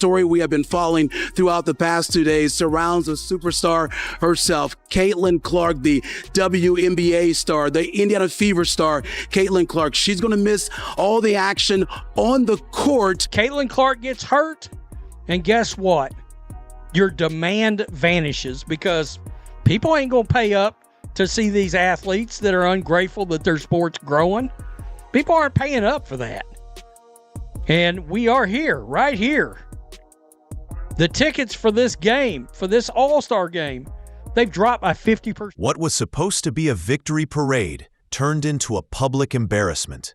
story we have been following throughout the past 2 days surrounds the superstar herself, Caitlin Clark, the WNBA star, the Indiana Fever star, Caitlin Clark. She's going to miss all the action on the court. Caitlin Clark gets hurt, and guess what? Your demand vanishes because people ain't going to pay up to see these athletes that are ungrateful that their sport's growing. People aren't paying up for that. And we are here, right here. The tickets for this game, for this All-Star game, they've dropped by 50%. What was supposed to be a victory parade turned into a public embarrassment.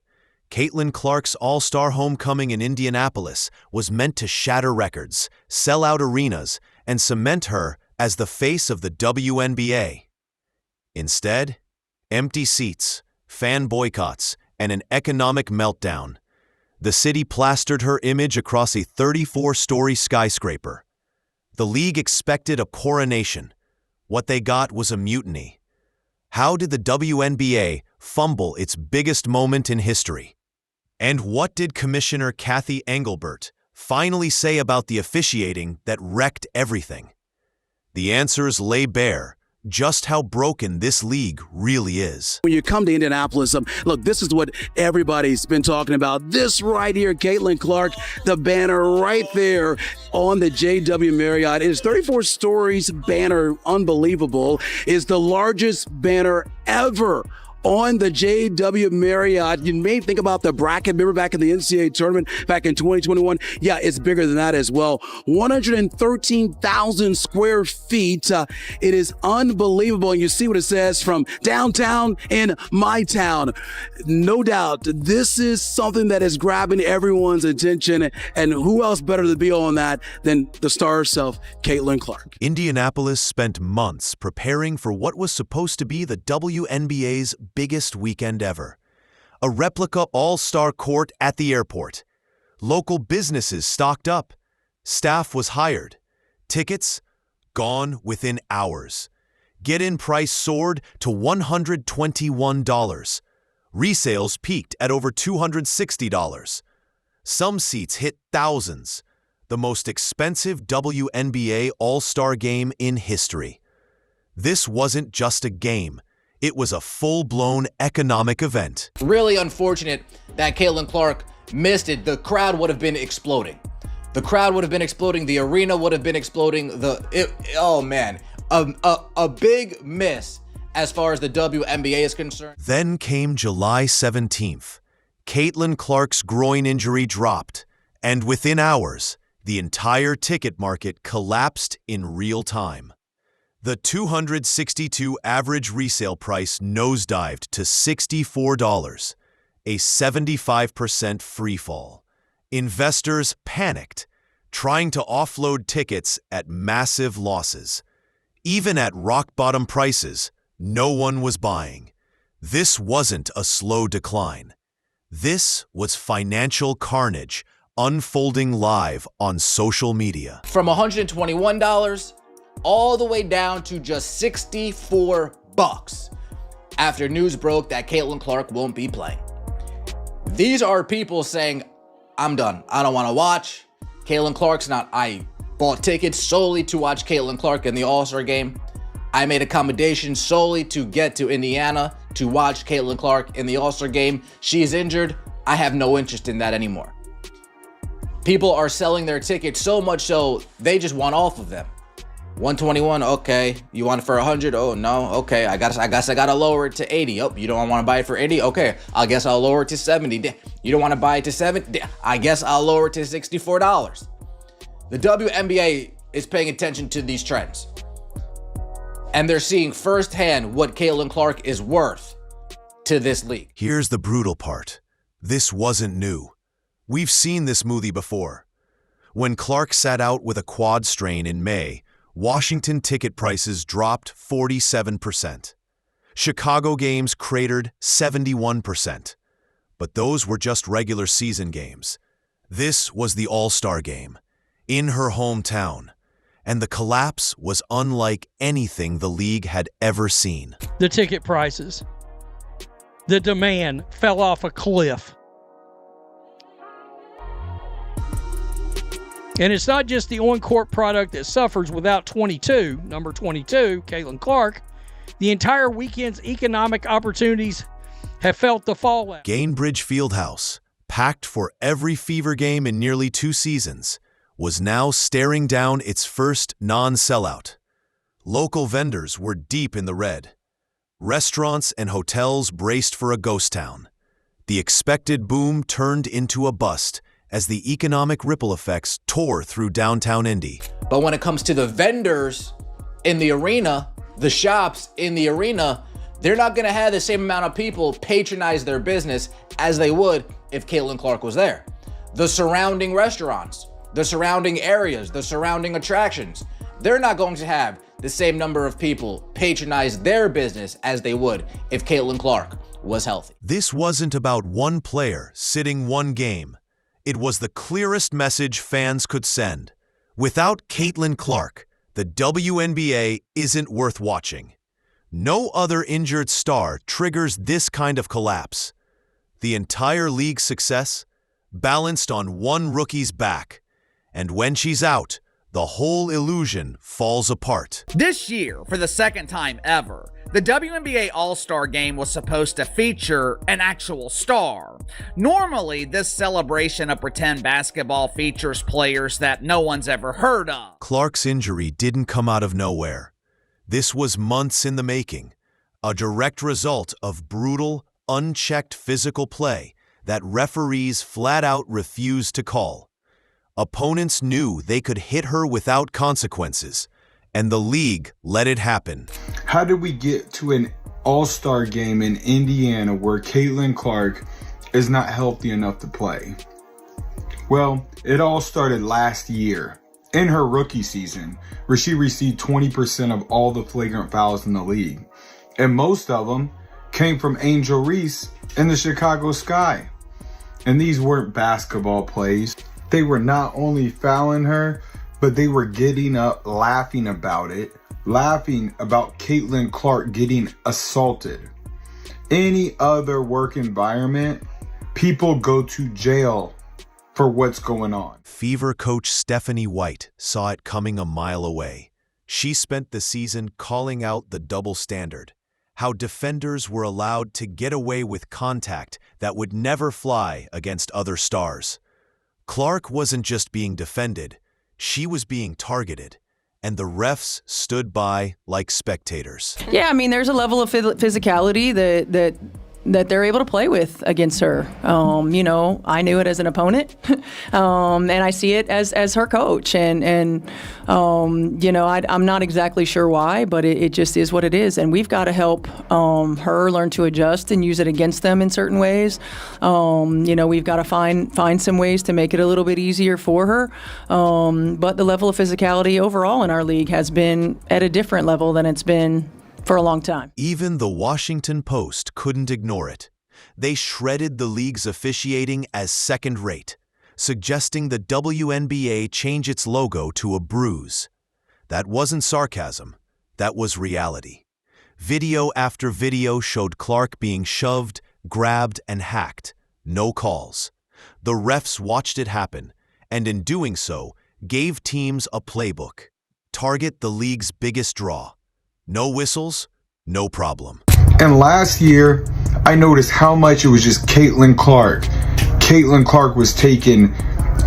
Caitlin Clark's All-Star homecoming in Indianapolis was meant to shatter records, sell out arenas, and cement her as the face of the WNBA. Instead, empty seats, fan boycotts, and an economic meltdown. The city plastered her image across a 34-story skyscraper. The league expected a coronation. What they got was a mutiny. How did the WNBA fumble its biggest moment in history? And what did Commissioner Cathy Engelbert finally say about the officiating that wrecked everything? The answers lay bare just how broken this league really is. When you come to Indianapolis, look, this is what everybody's been talking about. This right here, Caitlin Clark, the banner right there on the JW Marriott. It's 34 stories banner, unbelievable, is the largest banner ever on the JW Marriott. You may think about the bracket. Remember back in the NCAA tournament back in 2021? Yeah, it's bigger than that as well. 113,000 square feet. It is unbelievable. And you see what it says, from downtown in my town. No doubt, this is something that is grabbing everyone's attention. And who else better to be on that than the star herself, Caitlin Clark? Indianapolis spent months preparing for what was supposed to be the WNBA's biggest weekend ever. A replica all-star court at the airport. Local businesses stocked up. Staff was hired. Tickets gone within hours. Get-in price soared to $121. Resales peaked at over $260. Some seats hit thousands. The most expensive WNBA All-Star game in history. This wasn't just a game. It was a full-blown economic event. Really unfortunate that Caitlin Clark missed it. The crowd would have been exploding. The crowd would have been exploding. The arena would have been exploding. Oh man, a big miss as far as the WNBA is concerned. Then came July 17th. Caitlin Clark's groin injury dropped, and within hours, the entire ticket market collapsed in real time. The 262 average resale price nosedived to $64, a 75% freefall. Investors panicked, trying to offload tickets at massive losses. Even at rock-bottom prices, no one was buying. This wasn't a slow decline. This was financial carnage unfolding live on social media. From $121 all the way down to just $64 after news broke that Caitlin Clark won't be playing. These are people saying, I'm done. I don't want to watch. Caitlin Clark's not. I bought tickets solely to watch Caitlin Clark in the All-Star game. I made accommodations solely to get to Indiana to watch Caitlin Clark in the All-Star game. She is injured. I have no interest in that anymore. People are selling their tickets so much so they just want off of them. 121, okay. You want it for 100? Oh no, okay. I guess I gotta lower it to 80. Oh, you don't want to buy it for 80? Okay, I guess I'll lower it to 70. You don't want to buy it to 70? I guess I'll lower it to $64. The WNBA is paying attention to these trends, and they're seeing firsthand what Caitlin Clark is worth to this league. Here's the brutal part. This wasn't new. We've seen this movie before. When Clark sat out with a quad strain in May, Washington ticket prices dropped 47%. Chicago games cratered 71%. But those were just regular season games. This was the All-Star game, in her hometown. And the collapse was unlike anything the league had ever seen. The ticket prices, the demand fell off a cliff. And it's not just the on-court product that suffers without number 22, Caitlin Clark. The entire weekend's economic opportunities have felt the fallout. Gainbridge Fieldhouse, packed for every Fever game in nearly 2 seasons, was now staring down its first non-sellout. Local vendors were deep in the red. Restaurants and hotels braced for a ghost town. The expected boom turned into a bust as the economic ripple effects tore through downtown Indy. But when it comes to the vendors in the arena, the shops in the arena, they're not going to have the same amount of people patronize their business as they would if Caitlin Clark was there. The surrounding restaurants, the surrounding areas, the surrounding attractions, they're not going to have the same number of people patronize their business as they would if Caitlin Clark was healthy. This wasn't about one player sitting one game. It was the clearest message fans could send. Without Caitlin Clark, the WNBA isn't worth watching. No other injured star triggers this kind of collapse. The entire league's success balanced on one rookie's back. And when she's out, the whole illusion falls apart. This year, for the second time ever, the WNBA All-Star Game was supposed to feature an actual star. Normally, this celebration of pretend basketball features players that no one's ever heard of. Clark's injury didn't come out of nowhere. This was months in the making, a direct result of brutal, unchecked physical play that referees flat out refused to call. Opponents knew they could hit her without consequences, and the league let it happen. How did we get to an all-star game in Indiana where Caitlin Clark is not healthy enough to play? Well, it all started last year in her rookie season, where she received 20% of all the flagrant fouls in the league. And most of them came from Angel Reese in the Chicago Sky. And these weren't basketball plays. They were not only fouling her, but they were getting up, laughing about it, laughing about Caitlin Clark getting assaulted. Any other work environment, people go to jail for what's going on. Fever coach Stephanie White saw it coming a mile away. She spent the season calling out the double standard, how defenders were allowed to get away with contact that would never fly against other stars. Clark wasn't just being defended, she was being targeted, and the refs stood by like spectators. Yeah, I mean, there's a level of physicality that they're able to play with against her. You know, I knew it as an opponent, and I see it as her coach. And you know, I'm not exactly sure why, but it just is what it is. And we've got to help her learn to adjust and use it against them in certain ways. You know, we've got to find some ways to make it a little bit easier for her. But the level of physicality overall in our league has been at a different level than it's been for a long time. Even the Washington Post couldn't ignore it. They shredded the league's officiating as second-rate, suggesting the WNBA change its logo to a bruise. That wasn't sarcasm, that was reality. Video after video showed Clark being shoved, grabbed, and hacked. No calls. The refs watched it happen, and in doing so, gave teams a playbook. Target the league's biggest draw. No whistles, no problem. And last year, I noticed how much it was just Caitlin Clark. Caitlin Clark was taking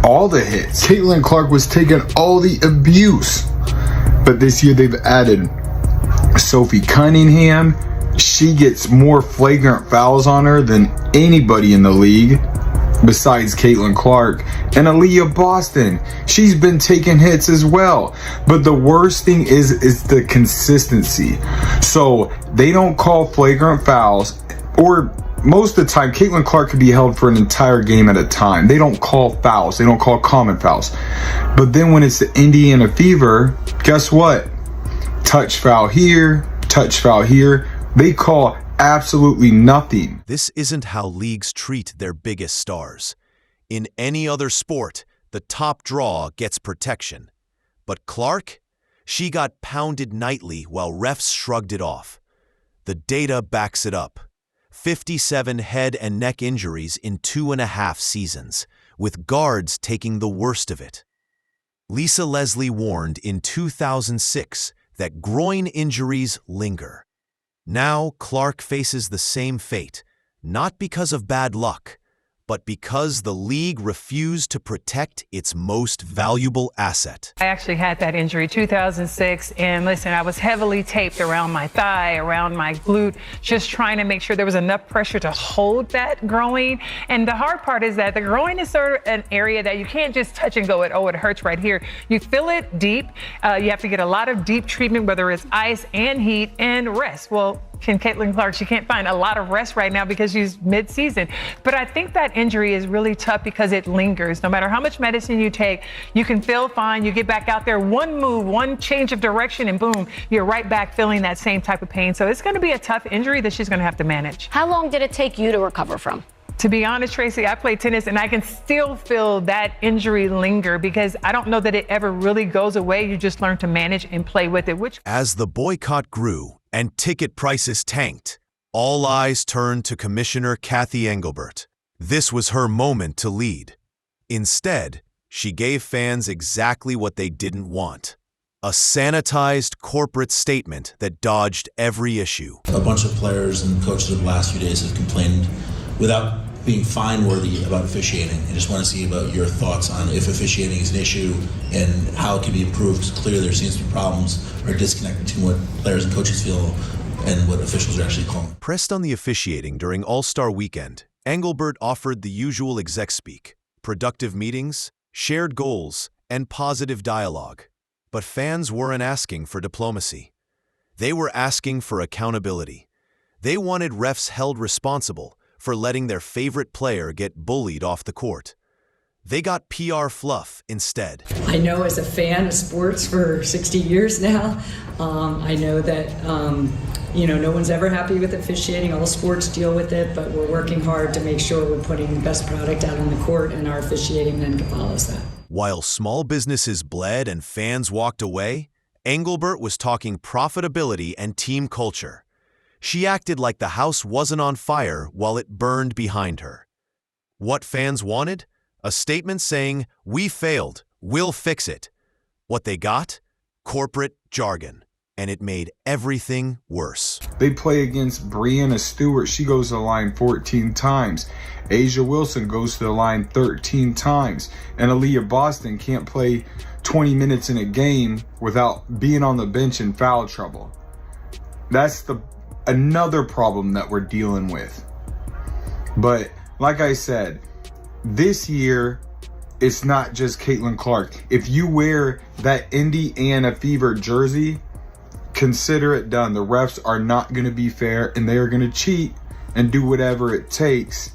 all the hits. Caitlin Clark was taking all the abuse. But this year they've added Sophie Cunningham. She gets more flagrant fouls on her than anybody in the league besides Caitlin Clark. And Aliyah Boston, she's been taking hits as well. But the worst thing is the consistency. So they don't call flagrant fouls, or most of the time Caitlin Clark could be held for an entire game at a time. They don't call fouls, they don't call common fouls. But then when it's the Indiana Fever, guess what? Touch foul here, touch foul here. They call absolutely nothing. This isn't how leagues treat their biggest stars. In any other sport, the top draw gets protection. But Clark? She got pounded nightly while refs shrugged it off. The data backs it up. 57 head and neck injuries in 2.5 seasons, with guards taking the worst of it. Lisa Leslie warned in 2006 that groin injuries linger. Now Clark faces the same fate, not because of bad luck, but because the league refused to protect its most valuable asset. I actually had that injury 2006, and listen, I was heavily taped around my thigh, around my glute, just trying to make sure there was enough pressure to hold that groin. And the hard part is that the groin is sort of an area that you can't just touch and go, it hurts right here. You feel it deep. You have to get a lot of deep treatment, whether it's ice and heat and rest. Well, Caitlin Clark, she can't find a lot of rest right now because she's mid-season. But I think that injury is really tough because it lingers. No matter how much medicine you take, you can feel fine. You get back out there, one move, one change of direction, and boom, you're right back feeling that same type of pain. So it's going to be a tough injury that she's going to have to manage. How long did it take you to recover from? To be honest, Tracy, I play tennis and I can still feel that injury linger because I don't know that it ever really goes away. You just learn to manage and play with it. As the boycott grew and ticket prices tanked, all eyes turned to Commissioner Cathy Engelbert. This was her moment to lead. Instead, she gave fans exactly what they didn't want: a sanitized corporate statement that dodged every issue. A bunch of players and coaches over the last few days have complained without being fine-worthy about officiating. I just want to see about your thoughts on if officiating is an issue and how it can be improved. Because clearly there seems to be problems or disconnect between what players and coaches feel and what officials are actually calling. Pressed on the officiating during All-Star Weekend, Engelbert offered the usual exec speak: productive meetings, shared goals, and positive dialogue. But fans weren't asking for diplomacy. They were asking for accountability. They wanted refs held responsible for letting their favorite player get bullied off the court. They got PR fluff instead. I know as a fan of sports for 60 years now, I know that no one's ever happy with officiating. All sports deal with it, but we're working hard to make sure we're putting the best product out on the court, and our officiating then follows that. While small businesses bled and fans walked away, Engelbert was talking profitability and team culture. She acted like the house wasn't on fire while it burned behind her. What fans wanted? A statement saying, "We failed, we'll fix it." What they got? Corporate jargon. And it made everything worse. They play against Breanna Stewart. She goes to the line 14 times. Asia Wilson goes to the line 13 times. And Aliyah Boston can't play 20 minutes in a game without being on the bench in foul trouble. That's another problem that we're dealing with. But like I said, this year, it's not just Caitlin Clark. If you wear that Indiana Fever jersey, consider it done. The refs are not going to be fair, and they are going to cheat and do whatever it takes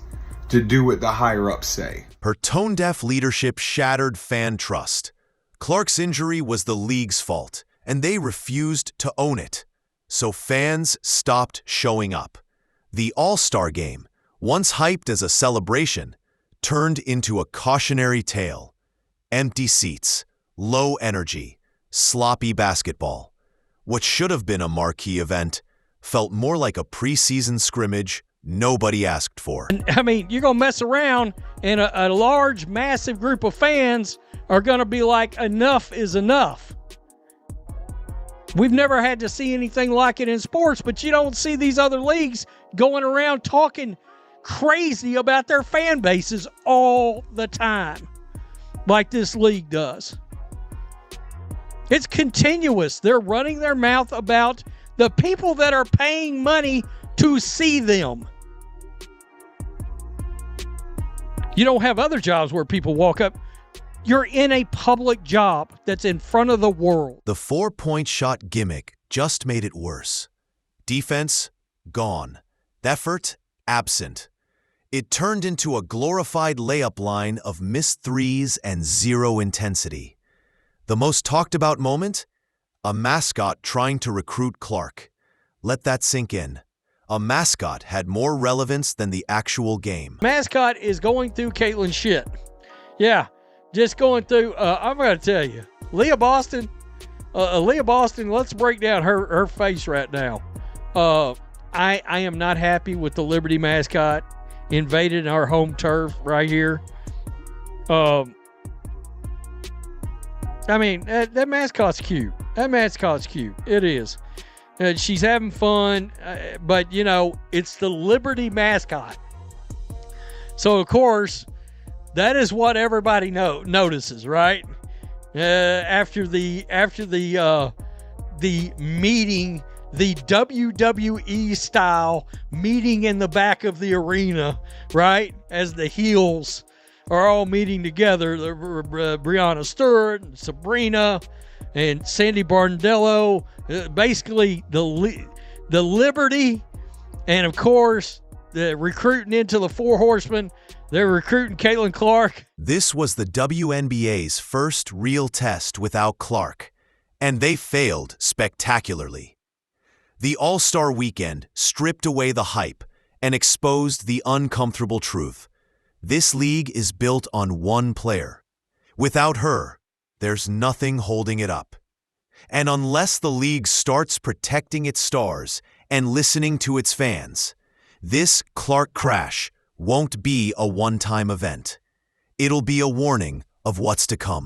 to do what the higher-ups say. Her tone-deaf leadership shattered fan trust. Clark's injury was the league's fault, and they refused to own it. So fans stopped showing up. The All-Star Game, once hyped as a celebration, turned into a cautionary tale. Empty seats, low energy, sloppy basketball. What should have been a marquee event felt more like a preseason scrimmage nobody asked for. I mean, you're going to mess around and a large, massive group of fans are going to be like, enough is enough. We've never had to see anything like it in sports, but you don't see these other leagues going around talking crazy about their fan bases all the time like this league does. It's continuous. They're running their mouth about the people that are paying money to see them. You don't have other jobs where people walk up. You're in a public job that's in front of the world. The 4-point shot gimmick just made it worse. Defense, gone. Effort, absent. It turned into a glorified layup line of missed threes and zero intensity. The most talked about moment? A mascot trying to recruit Clark. Let that sink in. A mascot had more relevance than the actual game. Mascot is going through Caitlin shit. Yeah, just going through, I'm going to tell you, Aliyah Boston, let's break down her face right now. I am not happy with the Liberty mascot invaded our home turf right here. I mean, that mascot's cute. That mascot's cute. It is. She's having fun, but, you know, it's the Liberty mascot. So, of course, that is what everybody notices, right? After the meeting, the WWE style meeting in the back of the arena, right? As the heels are all meeting together, Breonna Stewart and Sabrina and Sandy Barndello, basically the Liberty, and of course the recruiting into the Four Horsemen. They're recruiting Caitlin Clark. This was the WNBA's first real test without Clark, and they failed spectacularly. The All-Star Weekend stripped away the hype and exposed the uncomfortable truth. This league is built on one player. Without her, there's nothing holding it up. And unless the league starts protecting its stars and listening to its fans, this Clark crash won't be a one-time event. It'll be a warning of what's to come.